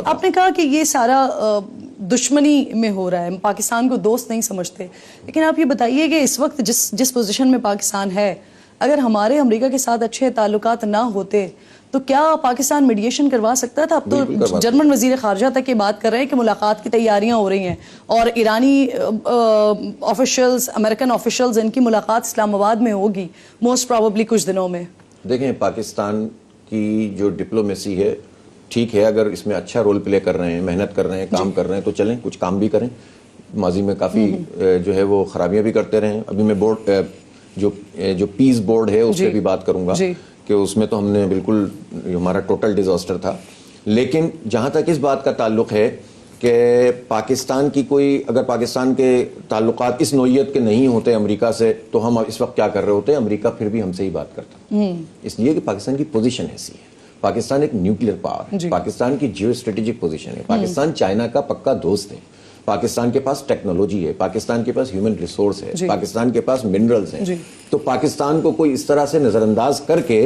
آپ نے کہا کہ یہ سارا دشمنی میں ہو رہا ہے، پاکستان کو دوست نہیں سمجھتے، لیکن آپ یہ بتائیے کہ اس وقت جس پوزیشن میں پاکستان ہے، اگر ہمارے امریکہ کے ساتھ اچھے تعلقات نہ ہوتے تو کیا پاکستان میڈیشن کروا سکتا تھا؟ اب تو جرمن وزیر خارجہ تک یہ بات کر رہے ہیں کہ ملاقات کی تیاریاں ہو رہی ہیں، اور ایرانی آفیشلز، امریکن آفیشلز، ان کی ملاقات اسلام آباد میں ہوگی موسٹ پروبیبلی کچھ دنوں میں۔ دیکھیں، پاکستان کی جو ڈپلومیسی ہے ٹھیک ہے، اگر اس میں اچھا رول پلے کر رہے ہیں، محنت کر رہے ہیں، کام کر رہے ہیں تو چلیں، کچھ کام بھی کریں۔ ماضی میں کافی جو ہے وہ خرابیاں بھی کرتے رہے ہیں۔ ابھی میں بورڈ جو پیس بورڈ ہے اس پہ بھی بات کروں گا کہ اس میں تو ہم نے بالکل ہمارا ٹوٹل ڈیزاسٹر تھا۔ لیکن جہاں تک اس بات کا تعلق ہے کہ پاکستان کی اگر پاکستان کے تعلقات اس نوعیت کے نہیں ہوتے امریکہ سے تو ہم اس وقت کیا کر رہے ہوتے؟ امریکہ پھر بھی ہم سے ہی بات کرتا، اس لیے کہ پاکستان کی پوزیشن ایسی ہے۔ پاکستان ایک نیوکلیئر پاور ہے، پاکستان کی جیو اسٹریٹجک پوزیشن ہے، پاکستان چائنا کا پکا دوست ہے، پاکستان کے پاس ٹیکنالوجی ہے، پاکستان کے پاس ہیومن ریسورس ہے، پاکستان کے پاس منرلز ہیں، تو پاکستان کو کوئی اس طرح سے نظر انداز کر کے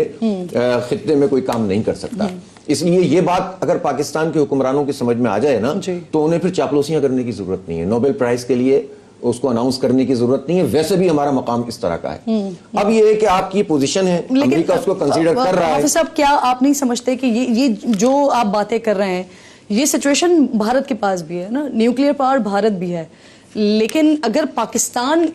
خطے میں کوئی کام نہیں کر سکتا۔ اس لیے یہ بات اگر پاکستان کے حکمرانوں کی سمجھ میں آ جائے نا تو انہیں پھر چاپلوسیاں کرنے کی ضرورت نہیں ہے، نوبل پرائز کے لیے اس کو اناؤنس کرنے کی ضرورت نہیں ہے، ویسے بھی ہمارا مقام اس طرح کا ہے۔ اب یہ ہے کہ آپ کی پوزیشن ہے، امریکہ اس کو کنسیڈر کر رہا ہے۔ حافظ صاحب، کیا آپ نہیں سمجھتے کہ یہ جو آپ باتیں کر رہے ہیں، یہ سچویشن بھارت کے پاس بھی ہے نا، نیوکلیئر پاور بھارت بھی ہے، لیکن اگر پاکستان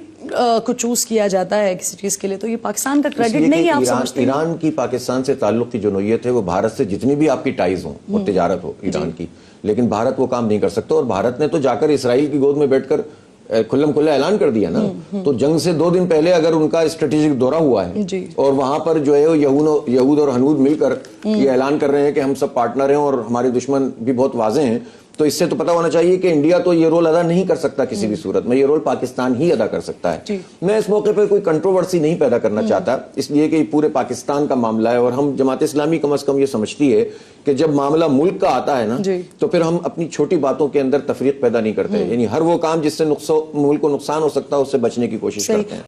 کو چوز کیا جاتا ہے کسی چیز کے لیے تو یہ پاکستان کا کریڈٹ نہیں ہے؟ آپ سمجھتے ہیں ایران کی پاکستان سے تعلق کی جو نوعیت ہے وہ بھارت سے جتنی بھی آپ کی ٹائز ہوں، وہ تجارت ہو ایران کی، لیکن بھارت وہ کام نہیں کر سکتا، اور بھارت نے تو جا کر اسرائیل کی گود میں بیٹھ کر کھلم کھلا اعلان کر دیا نا۔ تو جنگ سے 2 دن پہلے اگر ان کا اسٹریٹجک دورہ ہوا ہے اور وہاں پر جو ہے یہود اور ہنود مل کر یہ اعلان کر رہے ہیں کہ ہم سب پارٹنر ہیں اور ہمارے دشمن بھی بہت واضح ہیں، تو اس سے تو پتہ ہونا چاہیے کہ انڈیا تو یہ رول ادا نہیں کر سکتا کسی بھی صورت میں، یہ رول پاکستان ہی ادا کر سکتا ہے۔ میں اس موقع پہ کوئی کنٹروورسی نہیں پیدا کرنا چاہتا، اس لیے کہ یہ پورے پاکستان کا معاملہ ہے، اور ہم جماعت اسلامی کم از کم یہ سمجھتی ہے کہ جب معاملہ ملک کا آتا ہے نا تو پھر ہم اپنی چھوٹی باتوں کے اندر تفریق پیدا نہیں کرتے، یعنی ہر وہ کام جس سے ملک کو نقصان ہو سکتا ہے اس سے بچنے کی کوشش کرتے ہیں۔